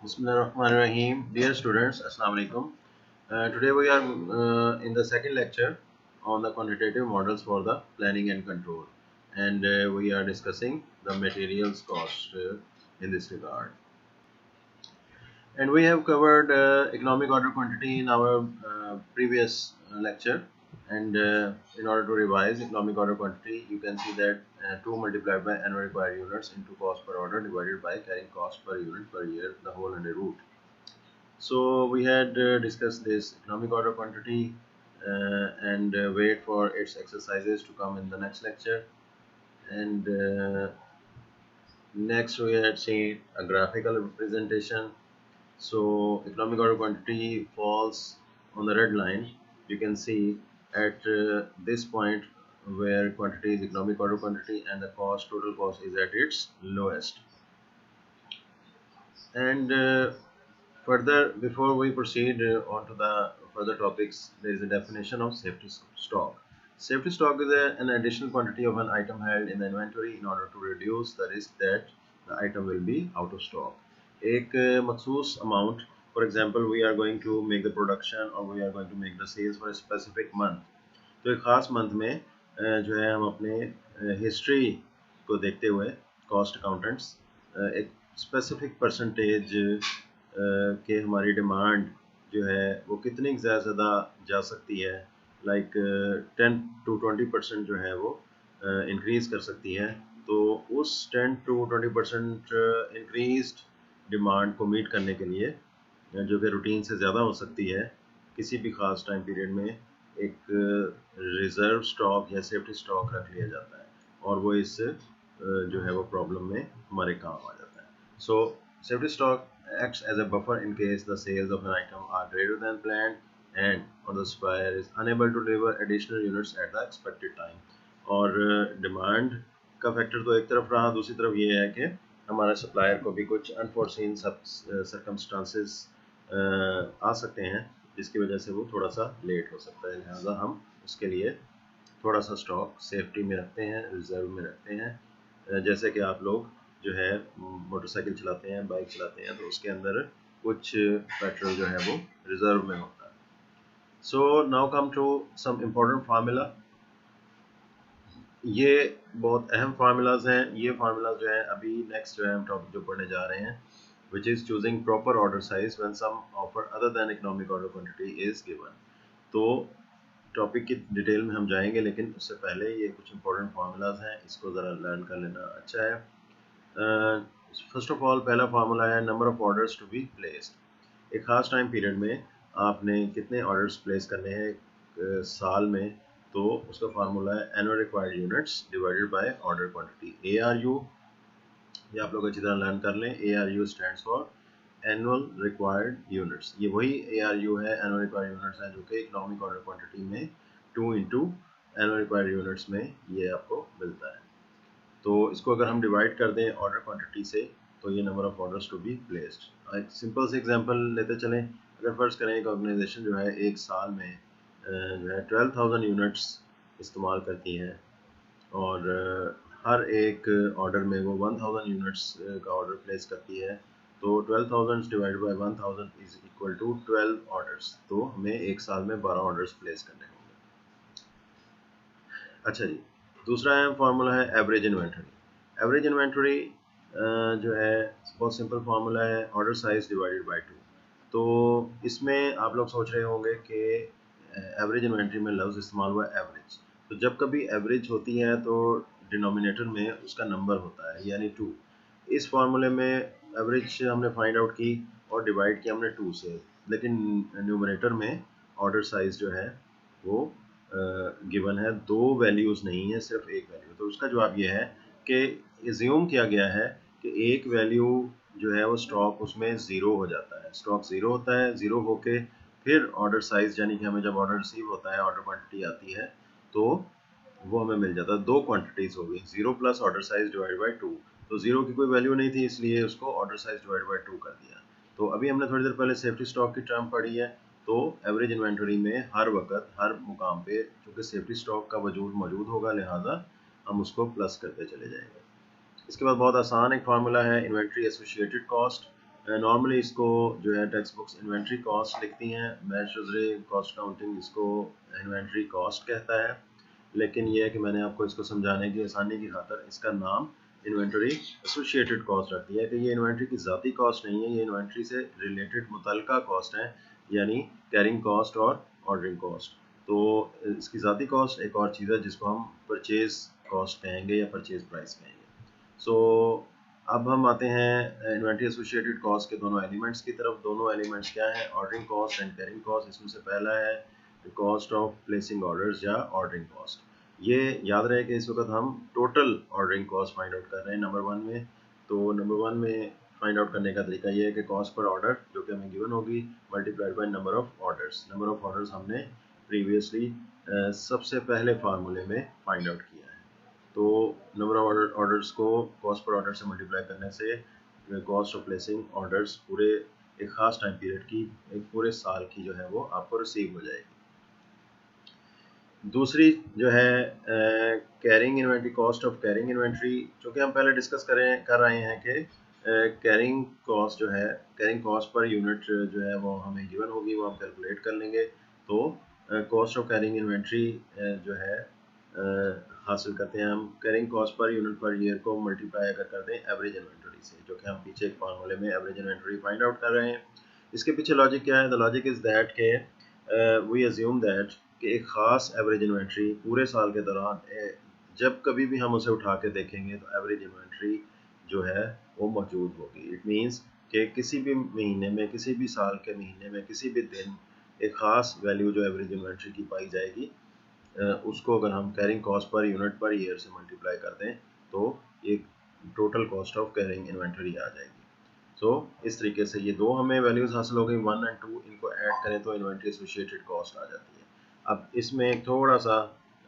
Bismillahirrahmanirrahim. Dear students, Assalamu alaikum. Today we are in the second lecture on the quantitative models for the planning and control, and we are discussing the materials cost in this regard. And we have covered economic order quantity in our previous lecture. And in order to revise economic order quantity, you can see that 2 multiplied by annual required units into cost per order divided by carrying cost per unit per year, the whole under root. So we had discussed this economic order quantity and wait for its exercises to come in the next lecture. And next we had seen a graphical representation. So economic order quantity falls on the red line. You can see at this point where quantity is economic order quantity and the total cost is at its lowest. And further, before we proceed on to the further topics, there is a definition of safety stock. Safety stock is an additional quantity of an item held in the inventory in order to reduce the risk that the item will be out of stock. एक मखसूस amount, for example, we are going to make the production or we are going to make the sales for a specific month. तो एक खास month में जो है हम अपने हिस्ट्री को देखते हुए कॉस्ट अकाउंटेंट्स एक स्पेसिफिक परसेंटेज के हमारी डिमांड जो है वो कितनी ज़्यादा जा सकती है, लाइक 10 to 20% जो है वो इंक्रीज़ कर सकती है. तो उस 10 to 20% इंक्रीज्ड डिमांड को मीट करने के लिए जो कि रूटीन से ज़्यादा हो सकती है, किसी भी ख़ास टाइम पीरियड में एक रिज़र्व स्टॉक या सेफ्टी स्टॉक रख लिया जाता है और वो इस जो है वो प्रॉब्लम में हमारे काम आ जाता है. सो safety stock acts as a buffer in case the sales of an item are greater than planned and or the supplier is unable to deliver additional units at the expected time. और demand का factor तो एक तरफ रहा, दूसरी तरफ ये है कि हमारे सप्लायर को भी कुछ अनफोर्सीन सर्कमस्टांसेस आ सकते हैं जिसकी वजह से वो थोड़ा सा लेट हो सकता है. लिहाजा हम उसके लिए थोड़ा सा स्टॉक सेफ्टी में रखते हैं, रिजर्व में रखते हैं. जैसे कि आप लोग जो है मोटरसाइकिल चलाते हैं, बाइक चलाते हैं, तो उसके अंदर कुछ पेट्रोल जो है वो रिजर्व में होता है. So now come to some important formula. ये बहुत अहम फार्मूलाज हैं. ये फार्मूलाज जो है अभी नेक्स्ट जो है हम टॉपिक जो पढ़ने जा रहे हैं, which is choosing proper order size when some offer other than economic order quantity is given. तो टॉपिक की डिटेल में हम जाएंगे, लेकिन उससे पहले ये कुछ इंपॉर्टेंट फार्मूलाज हैं, इसको ज़रा लर्न कर लेना अच्छा है. फर्स्ट ऑफ ऑल पहला फार्मूला है number of orders to be placed. एक खास टाइम पीरियड में आपने कितने ऑर्डर्स प्लेस करने हैं साल में, तो उसका फार्मूला है annual required units divided by order quantity, ARU. ये आप लोग अच्छी तरह लर्न कर लें. ARU stands for annual required units. ये वही ARU है, एनुअल रिक्वायर्ड यूनिट्स है, जो कि इकोनॉमिक ऑर्डर क्वांटिटी में 2 इंटू एनुअल रिक्वायर्ड यूनिट्स में ये आपको मिलता है. तो इसको अगर हम डिवाइड कर दें ऑर्डर क्वांटिटी से, तो ये number of orders to be placed. एक सिंपल से एग्जांपल लेते चलें. अगर फर्ज करें एक ऑर्गेनाइजेशन जो है एक साल में जो है 12,000 यूनिट्स इस्तेमाल करती है और हर एक ऑर्डर में वो 1,000 यूनिट्स का ऑर्डर प्लेस करती है, तो 12,000 divide by 1,000 is equal to 12 orders. तो हमें एक साल में 12 ऑर्डर्स प्लेस करने होंगे. अच्छा जी, दूसरा है फार्मूला है एवरेज इन्वेंटरी. एवरेज इन्वेंटरी जो है बहुत सिंपल फार्मूला है, ऑर्डर साइज डिवाइडेड बाय 2. तो इसमें आप लोग सोच रहे होंगे कि एवरेज इन्वेंटरी में लफ्ज़ इस्तेमाल हुआ एवरेज. तो जब कभी एवरेज होती है तो डिनोमिनेटर में उसका नंबर होता है, यानी 2. इस फार्मूले में एवरेज हमने फाइंड आउट की और डिवाइड किया हमने 2 से, लेकिन न्यूमरेटर में ऑर्डर साइज जो है वो गिवन है, 2 वैल्यूज़ नहीं है, सिर्फ एक वैल्यू. तो उसका जवाब ये है कि एज्यूम किया गया है कि एक वैल्यू जो है वो स्टॉक उसमें ज़ीरो हो जाता है. स्टॉक ज़ीरो होता है, ज़ीरो होके फिर ऑर्डर साइज, यानी कि हमें जब ऑर्डर रिसीव होता है, ऑर्डर क्वांटिटी आती है, तो वो हमें मिल जाता है. 2 क्वांटिटीज़ हो गई, 0 plus order size divide by 2. तो 0 की कोई वैल्यू नहीं थी, इसलिए उसको ऑर्डर साइज डिवाइड बाई 2 कर दिया. तो अभी हमने थोड़ी देर पहले सेफ्टी स्टॉक की टर्म पढ़ी है. तो एवरेज इन्वेंटरी में हर वक्त हर मुकाम पे चूँकि सेफ्टी स्टॉक का वजूद मौजूद होगा, लिहाजा हम उसको प्लस करते चले जाएंगे. इसके बाद बहुत आसान एक फार्मूला है इन्वेंट्री एसोसिएटेड कॉस्ट. नॉर्मली इसको जो है टेक्स्ट बुक्स इन्वेंट्री कॉस्ट लिखती हैं, मैशरे कॉस्ट काउंटिंग इसको इन्वेंट्री कॉस्ट कहता है, लेकिन यह है कि मैंने आपको इसको समझाने की आसानी की खातर इसका नाम इन्वेंटरी एसोसिएटेड कॉस्ट रख दिया है कि ये इन्वेंट्री की ज़ाती कॉस्ट नहीं है, ये इन्वेंट्री से रिलेटेड मुतल्लिका कॉस्ट है, यानी कैरिंग कॉस्ट और ऑर्डरिंग कॉस्ट। तो इसकी ज़ाती कॉस्ट एक और चीज़ है जिसको हम परचेज कॉस्ट कहेंगे या परचेज प्राइस कहेंगे। सो अब हम आते हैं इन्वेंट्री एसोसिएटेड कॉस्ट के दोनों एलिमेंट्स की तरफ। दोनों एलिमेंट्स क्या हैं? Ordering cost and carrying cost. इसमें से पहला है कॉस्ट ऑफ प्लेसिंग ऑर्डर्स या ऑर्डरिंग कॉस्ट। ये याद रहे कि इस वक्त हम total ordering cost find out कर रहे हैं नंबर वन में। तो नंबर वन में फाइंड आउट करने का तरीका ये है कि कॉस्ट पर ऑर्डर जो कि हमें गिवन होगी multiplied by number of orders. Number of orders हमने प्रीवियसली सबसे पहले फार्मूले में फाइंड आउट किया है। तो नंबर ऑफ ऑर्डर्स को कॉस्ट पर ऑर्डर से मल्टीप्लाई करने से कॉस्ट ऑफ प्लेसिंग ऑर्डर्स पूरे एक खास टाइम पीरियड की, एक पूरे साल की जो है वो आपको रिसीव हो जाएगी। दूसरी जो है carrying inventory, cost of carrying inventory, जो कि हम पहले डिस्कस कर रहे हैं कि कैरिंग कॉस्ट जो है, कैरिंग कॉस्ट पर यूनिट जो है वो हमें गिवन होगी, वो हम कैलकुलेट कर लेंगे। तो कॉस्ट ऑफ कैरिंग इन्वेंट्री जो है हासिल करते हैं हम carrying cost per unit per year को मल्टीप्लाई अगर करते हैं एवरेज इन्वेंटरी से, जो कि हम पीछे एक फार्मूले में एवरेज इन्वेंटरी फाइंड आउट कर रहे हैं। इसके पीछे लॉजिक क्या है? द लॉजिक इज़ दैट के वी अज्यूम दैट कि एक ख़ास एवरेज इन्वेंट्री पूरे साल के दौरान जब कभी भी हम उसे उठा के देखेंगे तो एवरेज इन्वेंट्री जो है वो मौजूद होगी। इट मीन्स कि किसी भी महीने में, किसी भी साल के महीने में, किसी भी दिन एक ख़ास वैल्यू जो एवरेज इन्वेंट्री की पाई जाएगी, उसको अगर हम carrying cost per unit per year से मल्टीप्लाई कर दें तो ये total cost of carrying inventory आ जाएगी। सो इस तरीके से ये दो हमें वैल्यूज हासिल हो गई 1 और 2, इनको ऐड करें तो इन्वेंट्री एसोसिएटेड कॉस्ट आ जाती है। अब इसमें एक थोड़ा सा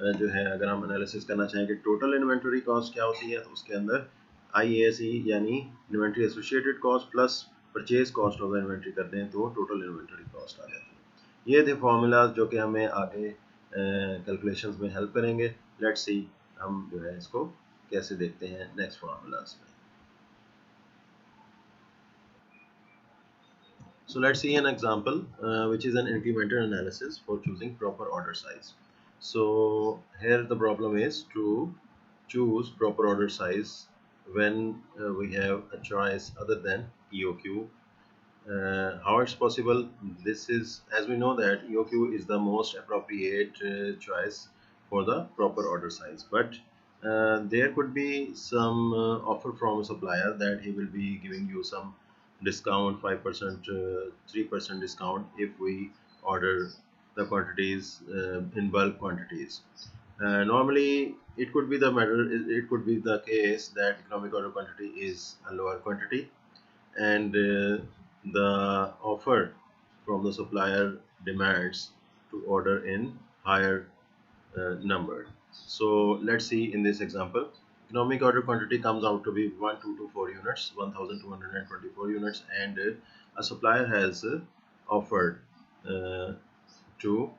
जो है अगर हम एनालिसिस करना चाहें कि टोटल इन्वेंट्री कॉस्ट क्या होती है, तो उसके अंदर IAC यानी inventory associated cost plus purchase cost of inventory कर दें तो टोटल इन्वेंट्री कॉस्ट आ जाती है। ये थे फॉर्मूलाज जो कि हमें आगे कैलकुलेशंस में हेल्प करेंगे। लेट्स सी हम जो है इसको कैसे देखते हैं नेक्स्ट फार्मूलाज में। So let's see an example which is an incremental analysis for choosing proper order size. So here the problem is to choose proper order size when we have a choice other than EOQ. How it's possible? This is, as we know that EOQ is the most appropriate choice for the proper order size, but there could be some offer from a supplier that he will be giving you some discount, 5%, 3% discount if we order the quantities in bulk quantities. Normally it could be the matter, it could be the case that economic order quantity is a lower quantity, and the offer from the supplier demands to order in higher number. So let's see in this example. Economic order quantity comes out to be 1224 units, 1224 units, and a supplier has offered uh, to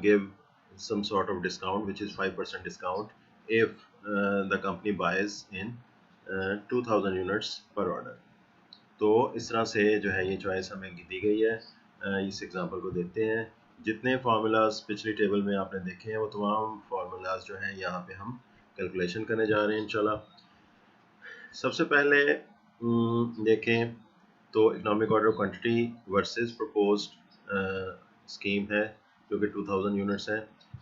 give some sort of discount, which is 5% discount if the company buys in 2000 units per order. तो इस तरह से जो है ये choice हमें दी गई है। इस एग्जांपल को देखते हैं। जितने फार्मूलाज पिछली टेबल में आपने देखे हैं वो तमाम फार्मूलाज जो हैं यहाँ पे हम कैलकुलेशन करने जा रहे हैं इंशाल्लाह। सबसे पहले देखें तो economic order quantity versus proposed scheme है जो कि 2000 यूनिट्स है।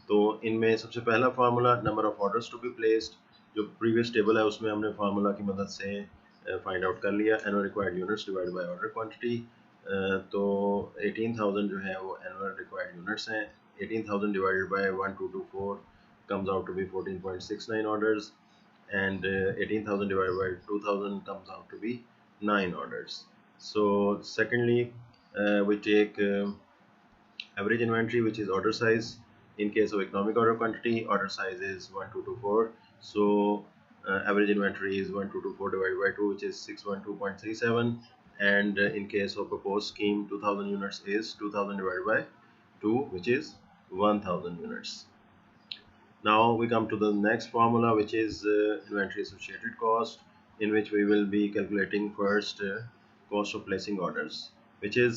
तो इनमें सबसे पहला formula number of orders to be placed, जो प्रीवियस टेबल है उसमें हमने फार्मूला की मदद से फाइंड आउट कर लिया। Annual required units divide by order quantity. तो 18,000 जो है वो एनुअल रिक्वायर्ड यूनिट्स हैं। 18,000 divided by 1224 comes out to be 14.69 orders, and 18,000 divided by 2,000 comes out to be 9 orders. So secondly, we take average inventory, which is order size. In case of economic order quantity, order size is 1224, so average inventory is 1224 divided by 2, which is 612.37, and in case of proposed scheme 2000 units is 2000 divided by 2, which is 1000 units. Now we come to the next formula, which is inventory associated cost, in which we will be calculating first cost of placing orders, which is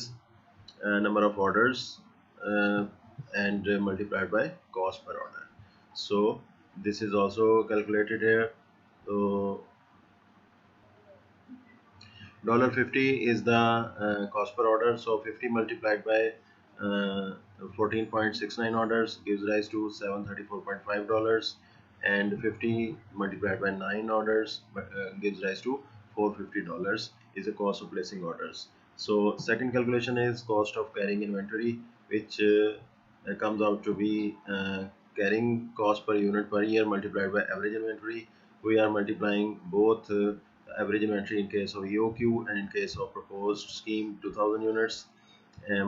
number of orders and multiplied by cost per order. So this is also calculated here. So $50 is the cost per order, so 50 multiplied by 14.69 orders gives rise to $734.5, and 50 multiplied by 9 orders gives rise to $450 is the cost of placing orders. So second calculation is cost of carrying inventory, which comes out to be carrying cost per unit per year multiplied by average inventory. We are multiplying both average inventory in case of EOQ and in case of proposed scheme 2000 units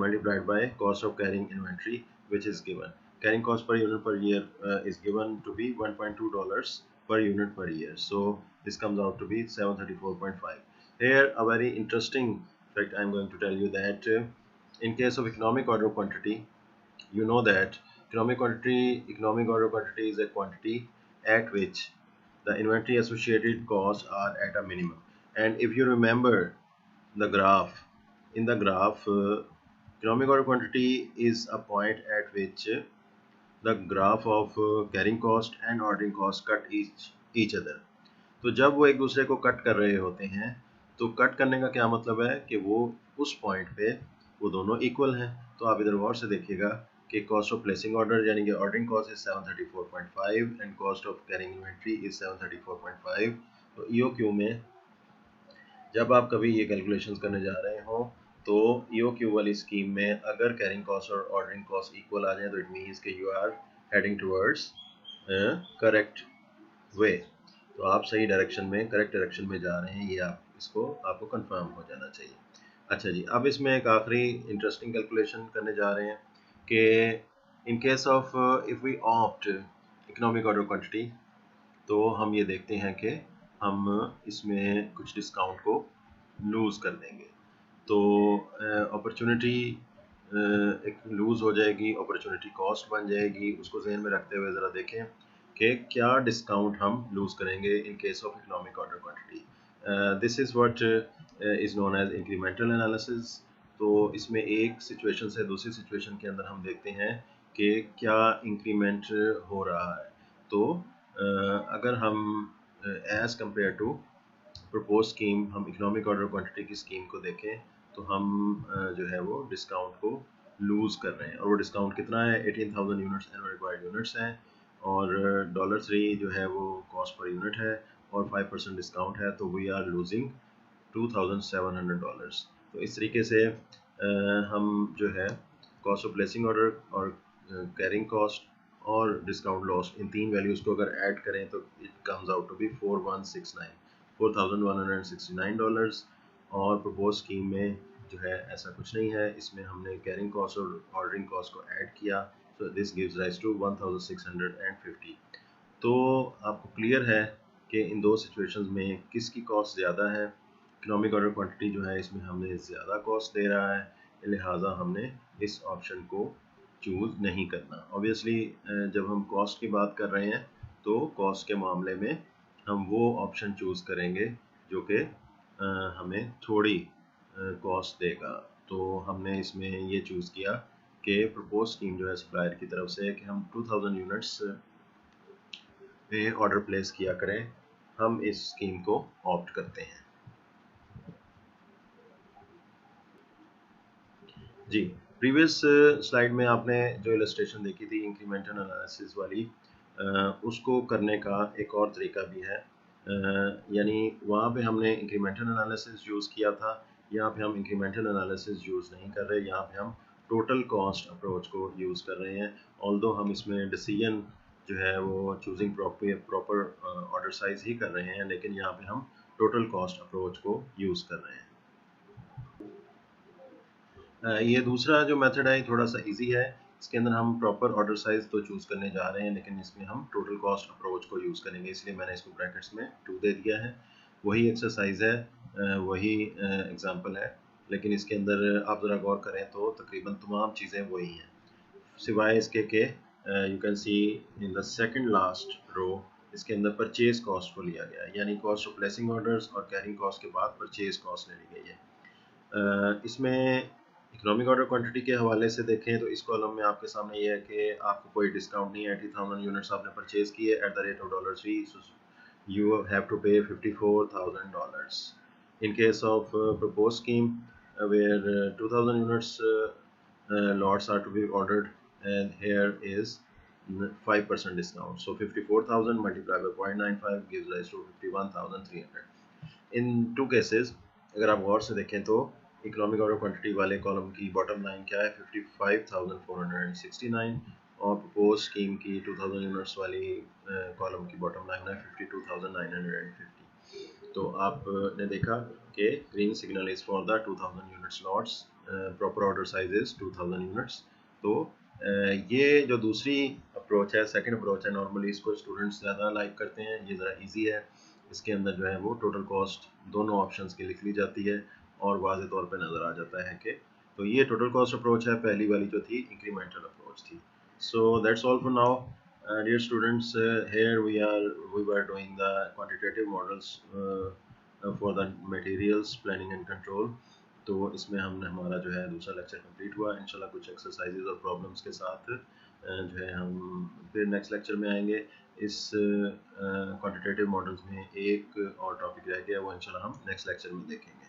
multiplied by cost of carrying inventory, which is given. Carrying cost per unit per year is given to be $1.2 per unit per year. So this comes out to be 734.5. Here a very interesting fact I am going to tell you that in case of economic order quantity, you know that economic order quantity is a quantity at which the inventory associated costs are at a minimum. And if you remember the graph, in the graph economic order quantity is a point at which the graph of carrying cost and ordering cost cut each other. तो जब वो एक दूसरे को cut कर रहे होते हैं, तो कट करने का क्या मतलब है कि वो उस पॉइंट पे वो दोनों इक्वल हैं. तो आप इधर गौर से देखिएगा कि कॉस्ट ऑफ प्लेसिंग ऑर्डर यानी कि ordering cost is 734.5 and cost of carrying inventory is 734.5. तो ईओक्यू में जब आप कभी ये कैलकुलेशंस करने जा रहे हो तो ईओक्यू वाली स्कीम में अगर कैरिंग कॉस्ट और ऑर्डरिंग कॉस्ट इक्वल आ जाए तो इट मीन्स कि you are heading towards correct way. तो आप सही डायरेक्शन में, करेक्ट डायरेक्शन में जा रहे हैं, ये आपको कंफर्म हो जाना चाहिए. अच्छा जी, अब इसमें एक आखिरी इंटरेस्टिंग कैलकुलेशन करने जा रहे हैं कि in case of if we opt economic order quantity, तो हम ये देखते हैं कि हम इसमें कुछ डिस्काउंट को लूज़ कर देंगे. तो अपॉर्चुनिटी एक लूज़ हो जाएगी, अपॉर्चुनिटी कॉस्ट बन जाएगी. उसको जहन में रखते हुए ज़रा देखें कि क्या डिस्काउंट हम लूज़ करेंगे in case of economic order quantity. This is what is known as incremental analysis. तो इसमें एक सिचुएशन से दूसरी सिचुएशन के अंदर हम देखते हैं कि क्या इंक्रीमेंट हो रहा है. तो अगर हम as compare to propose scheme हम इकोनॉमिक ऑर्डर क्वांटिटी की स्कीम को देखें तो हम जो है वो डिस्काउंट को लूज़ कर रहे हैं. और वो डिस्काउंट कितना है? 18,000 यूनिट्स एनुअल रिक्वायर्ड यूनिट्स हैं, और $3 जो है वो कॉस्ट पर यूनिट है, और 5% डिस्काउंट है, तो वी आर लूजिंग $2,700. तो इस तरीके से हम जो है कॉस्ट ऑफ प्लेसिंग ऑर्डर और कैरिंग कॉस्ट और डिस्काउंट लॉस, इन तीन वैल्यूज़ को अगर ऐड करें तो it comes out to be $4,169. और प्रपोज स्कीम में जो है ऐसा कुछ नहीं है, इसमें हमने कैरिंग कॉस्ट और ऑर्डरिंग कॉस्ट को ऐड किया, so this gives rise to 1650. तो आपको क्लियर है कि इन दो सिचुएशंस में किसकी कॉस्ट ज़्यादा है. इकोनॉमिक ऑर्डर क्वांटिटी जो है इसमें हमने ज़्यादा कॉस्ट दे रहा है, लिहाजा हमने इस ऑप्शन को चूज़ नहीं करना. ऑब्वियसली जब हम कॉस्ट की बात कर रहे हैं तो कॉस्ट के मामले में हम वो ऑप्शन चूज़ करेंगे जो कि हमें थोड़ी कॉस्ट देगा. तो हमने इसमें ये चूज़ किया कि प्रपोज स्कीम जो है सप्लायर की तरफ से कि हम 2000 यूनिट्स पे ऑर्डर प्लेस किया करें, हम इस स्कीम को ऑप्ट करते हैं. जी, प्रीवियस स्लाइड में आपने जो इलस्ट्रेशन देखी थी इंक्रीमेंटल एनालिसिस वाली, उसको करने का एक और तरीका भी है. यानी वहाँ पे हमने इंक्रीमेंटल एनालिसिस यूज़ किया था, यहाँ पे हम इंक्रीमेंटल एनालिसिस यूज़ नहीं कर रहे, यहाँ पे हम टोटल कॉस्ट अप्रोच को यूज़ कर रहे हैं. ऑल्दो हम इसमें डिसीजन जो है वो चूजिंग प्रॉपर ऑर्डर साइज ही कर रहे हैं, लेकिन यहाँ पे हम टोटल कॉस्ट अप्रोच को यूज़ कर रहे हैं. ये दूसरा जो मेथड है थोड़ा सा इजी है. इसके अंदर हम प्रॉपर ऑर्डर साइज तो चूज़ करने जा रहे हैं, लेकिन इसमें हम टोटल कॉस्ट अप्रोच को यूज़ करेंगे, इसलिए मैंने इसको ब्रैकेट्स में 2 दे दिया है. वही एक्सरसाइज है, वही एग्जांपल है, लेकिन इसके अंदर आप ज़रा गौर करें तो तकरीबन तमाम चीज़ें वही हैं, सिवाय इसके कि you can see in the second last row इसके अंदर परचेज कॉस्ट को लिया गया है, यानी कॉस्ट ऑफ प्लेसिंग ऑर्डर्स और कैरिंग कॉस्ट के बाद परचेज कॉस्ट ले ली गई है. इसमें इकोनॉमिक ऑर्डर क्वांटिटी के हवाले से देखें तो इस कॉलम में आपके सामने ये है कि आपको कोई डिस्काउंट नहीं है। 80,000 यूनिट्स आपने परचेज की है at the rate of $3, you have to pay $54,000. In case of proposed scheme where 2,000 units lots are to be ordered, and here is 5% discount. So 54,000 multiplied by 0.95 gives rise to 51,300. In two cases अगर आप गौर से देखें तो economic order quantity वाले column की bottom line क्या है 55,469 और प्रपोज स्कीम की 2,000 यूनिट्स वाली कॉलम की बॉटम लाइन है 52,950। तो आपने देखा कि green signal is for the 2,000 units lots, proper order size is 2,000 units. तो ये जो दूसरी अप्रोच है, सेकंड अप्रोच है, नॉर्मली इसको स्टूडेंट्स ज़्यादा लाइक करते हैं। ये ज़रा इजी है, इसके अंदर जो है वो टोटल कॉस्ट दोनों ऑप्शंस की लिख ली जाती है और वाज़े तौर पे नज़र आ जाता है कि तो ये टोटल कॉस्ट अप्रोच है। पहली वाली जो थी इंक्रीमेंटल अप्रोच थी। So that's all for now dear students, here we were doing the quantitative models for the materials planning and control। तो इसमें हमने हमारा जो है दूसरा लेक्चर कंप्लीट हुआ। इंशाल्लाह कुछ एक्सरसाइजेज और प्रॉब्लम्स के साथ जो है हम फिर नेक्स्ट लेक्चर में आएंगे। इस क्वांटिटेटिव मॉडल्स में एक और टॉपिक रह गया, वो इंशाल्लाह हम नेक्स्ट लेक्चर में देखेंगे।